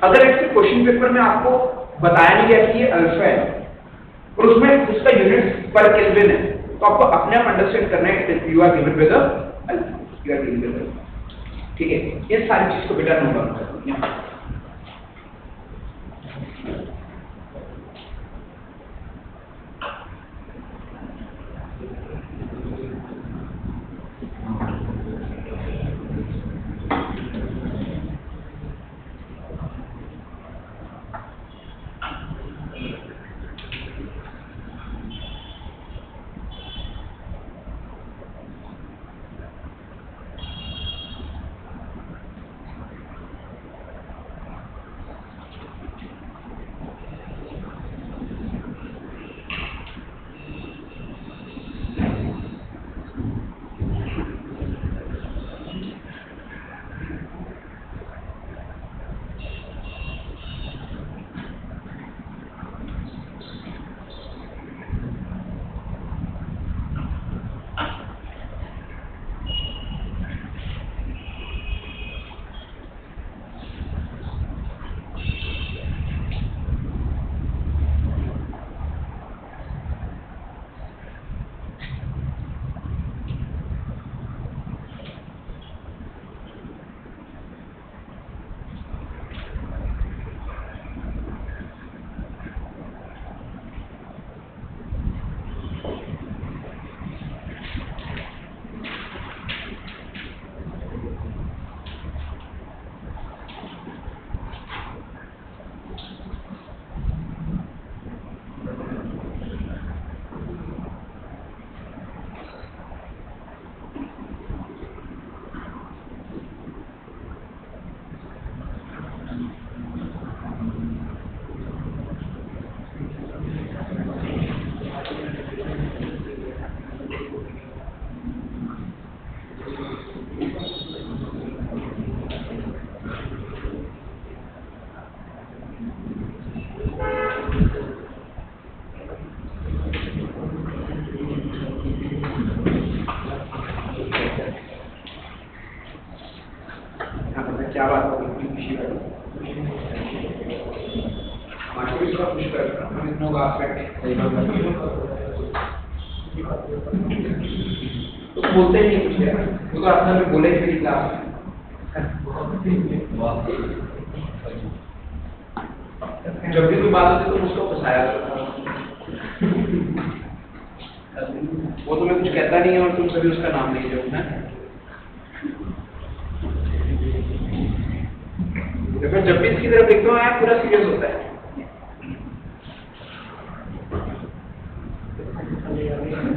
अगर ऐसे question paper में आपको बताया नहीं गया कि ये अल्फा है और उसमें उसका यूनिट पर केल्विन है, तो आपको अपने आप अंडरस्टैंड करना है कि you are given with alpha, you are given with alpha. ठीक है, ये सारी चीज को बेटा नोट डाउन कर लीजिए। क्या बात होगी खुशी वाली मास्टर भी थोड़ा खुश कर रहा हम इतना बात करते हैं तो बोलते ही नहीं कुछ है वो तो अपना भी बोले ही नहीं क्लास जब भी कोई बात होती तो उसको फंसाया वो तुम्हें कुछ कहता नहीं है और तुम सभी उसका नाम ले जाओ ना। फिर जब भी इसकी तरफ देखता हूँ आप पूरा सीरियस होता है।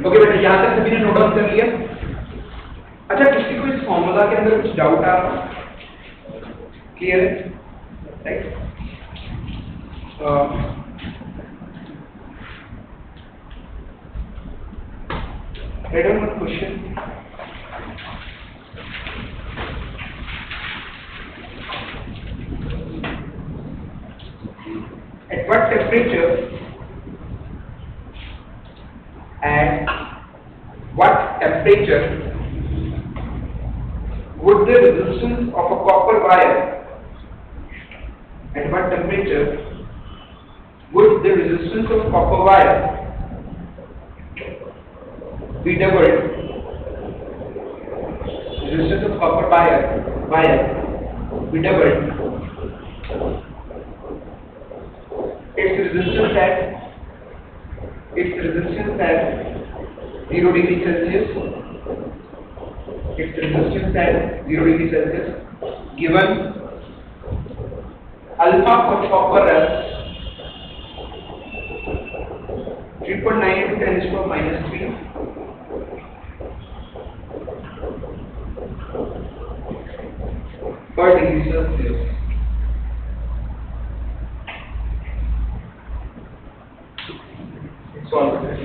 ओके बेटा, यहाँ तक सभी ने नोट डाउन कर लिया। अच्छा, किसी को इस फॉर्मूला के अंदर कुछ डाउट आ रहा? क्लियर है? Right. Right on question. At what temperature would the resistance of a copper wire be doubled? Resistance of copper wire be doubled. Its resistance at 0 degree Celsius. Its resistance at 0 degree Celsius. Given alpha for copper 3.9 into 10 to -3. Per degree Celsius. Solve it.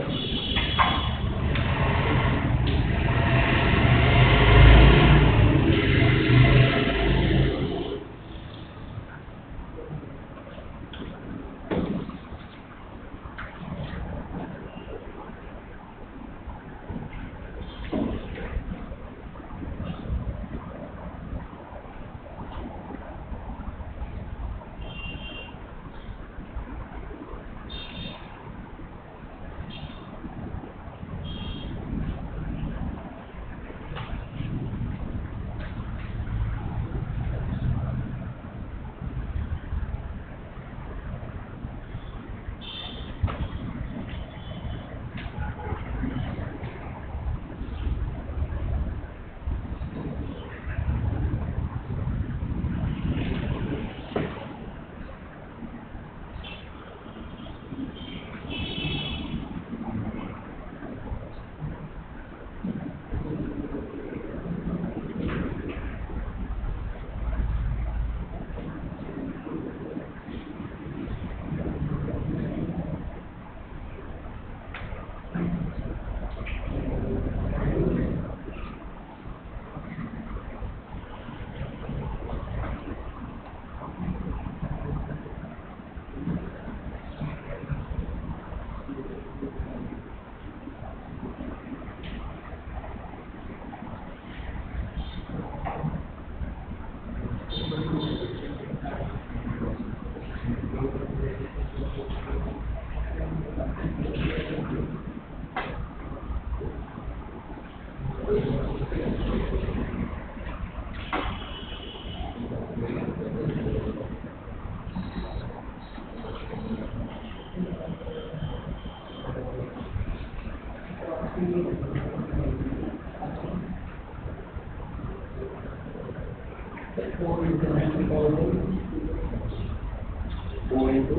into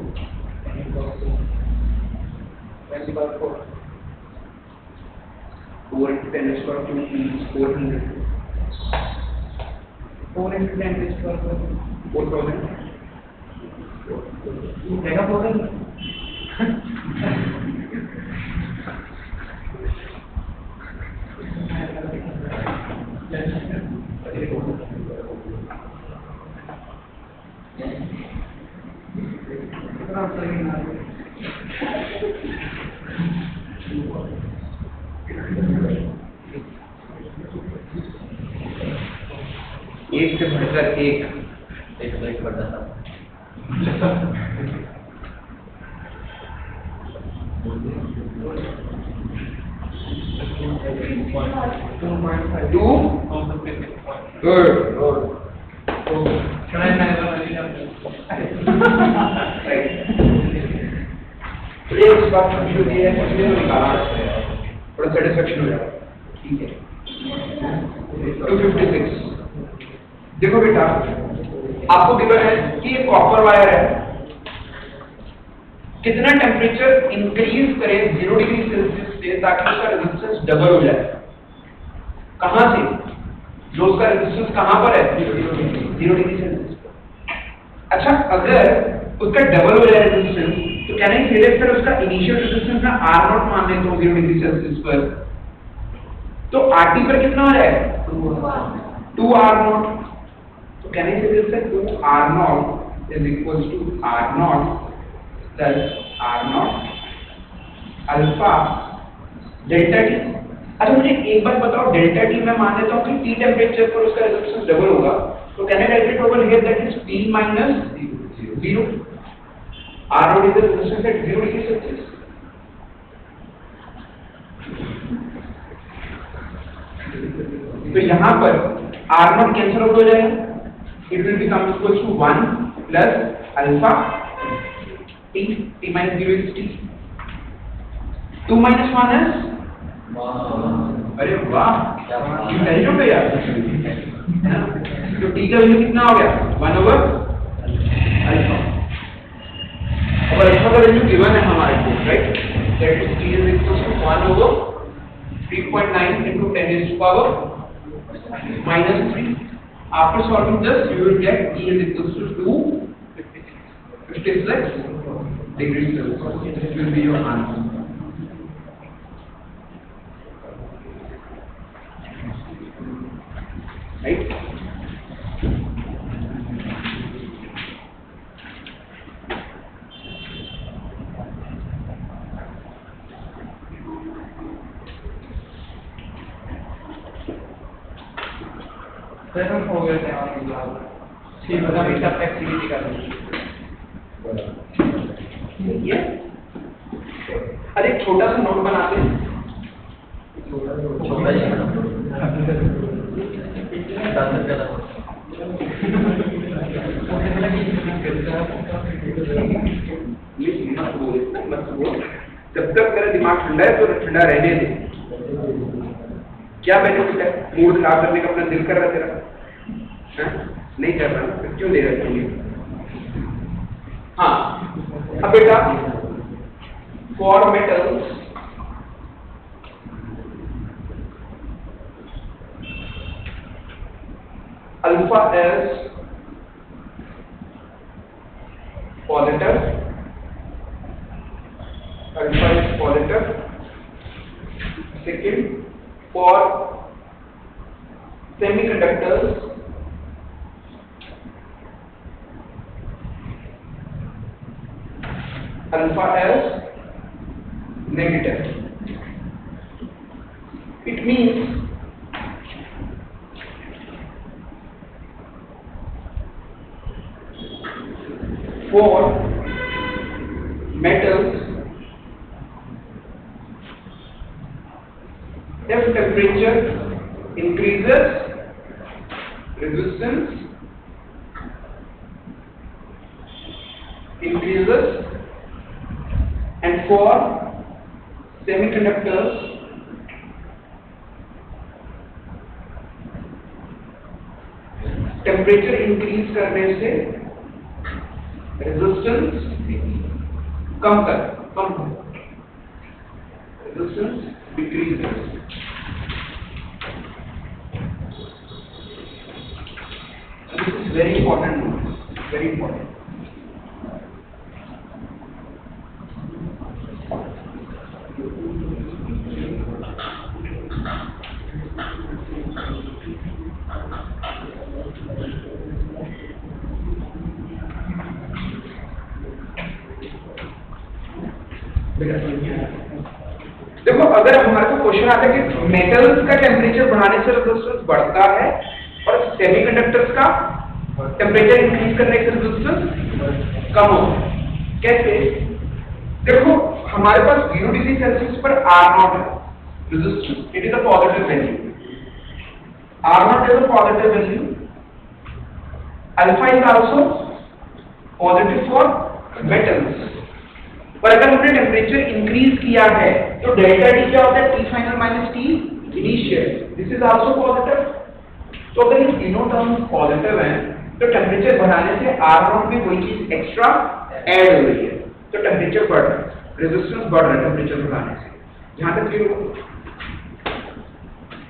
10 power 4. 4 into 10 raised to power 2 is 400. 4 into 10 raised to power 4000. देखा 4000? एक से बढ़कर एक तो एक बढ़ता था। Two. Good. Can I manage Right. तो एक बात जो ये है मुझे निकालना है थोड़ा सेटिस्फेक्शन हो जाएगा। ठीक है 256। देखो बेटा आपको गिवन है कि ये कॉपर वायर है, कितना टेम्परेचर इंक्रीज करे 0 डिग्री सेल्सियस से ताकि उसका रेजिस्टेंस डबल हो जाए। कहां से? जो उसका रेजिस्टेंस कहां पर है 0 डिग्री सेल्सियस। अच्छा अगर उसका डबल हो जाए रेजिस्टेंस तो क्या नहीं फिर उसका इनिशियल रेजिस्टेंस ना R0 मान लें तो 0 डिग्री सेल्सियस पर, तो RT पर कितना हो जाएगा 2R0। तो क्या नहीं फिर 2R0 is equals to R0 plus R0 alpha delta T. अच्छा मुझे एक बात बताओ, डेल्टा टी मैं मान लेता हूँ कि टी टेम्परेचर पर उसका रेजिस्टेंस डबल होगा, तो can I right it over here that is T minus 0। R0 is the resistance at 0 degree Celsius. तो यहाँ पर R0 कैंसिल आउट हो जाएगा, it will become equals to 1 plus alpha t minus 0 is t। 2 minus 1 is अरे वाह intelligent है यार। तो t का वैल्यू कितना हो गया 1 over अल्फा। और अल्फा का वैल्यू गिवन है हमारे को, right? That is t is equals to 1 over 3.9 into 10 raised to power minus 3. After solving this, you will get t is equals to 256 degrees Celsius. This will be your answer. Right? Sir हम हो गए थे ठीक है अभी सब activity कर रहे ये अरे छोटा सा नोट बनाते हैं। छोटा ही जब तक मेरा दिमाग ठंडा है तो ठंडा रहने दे। क्या बेनिफिट है मूड खराब करने का? अपना दिल कर रहा है तेरा नहीं कर रहा, तो क्यों दे रहा है? हाँ अब बेटा for metals alpha S positive, alpha is positive. Second for semiconductors alpha as negative. It means for metals if temperature increases, resistance increases, and for semiconductors temperature increase करने से रेजिस्टेंस कम कर, resistance decreases. This is very important, very important. देखो अगर हमारे को question आता है कि मेटल्स का टेम्परेचर बढ़ाने से रेजिस्टेंस बढ़ता है और सेमीकंडक्टर्स का टेम्परेचर इंक्रीज करने से रेजिस्टेंस कम होता है, कैसे? देखो हमारे पास 0 डिग्री सेल्सियस पर R0 है resistance, it is a positive value, R0 is a positive value, alpha is also positive for metals. पर अगर हमने टेम्परेचर इंक्रीज किया है तो डेल्टा टी क्या होता है? T final minus T initial, this is also positive. तो अगर ये तीनों टर्म्स पॉजिटिव हैं तो टेम्परेचर बढ़ाने से R0 में कोई चीज एक्स्ट्रा ऐड हो रही है, तो टेम्परेचर बढ़ रहा है, रेजिस्टेंस बढ़ रहा है टेम्परेचर बढ़ाने से। यहां तक क्लियर हो?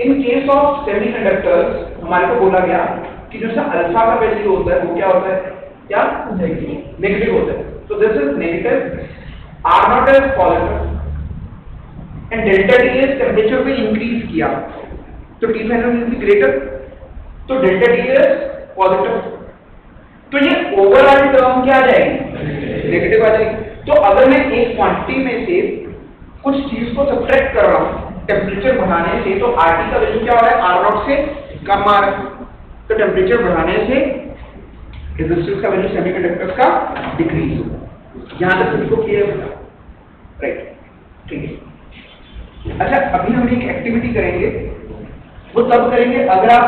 इन केस ऑफ सेमीकंडक्टर्स हमारे को बोला गया कि जो अल्फा का वैल्यू होता है वो क्या होता है? क्या नेगेटिव होता है। तो this is negative, R0 is positive and delta T is temperature को इंक्रीज किया तो T final will be greater, तो डेल्टा T is पॉजिटिव। तो ये ओवरऑल टर्म क्या आ जाएगी? नेगेटिव आ जाएगी। तो अगर मैं एक क्वांटिटी में से कुछ चीज को सब्ट्रैक्ट कर रहा हूं टेम्परेचर बढ़ाने से, तो RT का वैल्यू क्या हो रहा है? R0 से कम आ रहा है, तो टेम्परेचर बढ़ाने से रेजिस्टेंस का वैल्यू सेमीकंडक्टर्स का डिक्रीज होगा। यहां तक सभी को क्लियर होगा? राइट, ठीक है। अच्छा, अभी हम एक एक्टिविटी करेंगे, वो तब करेंगे अगर आप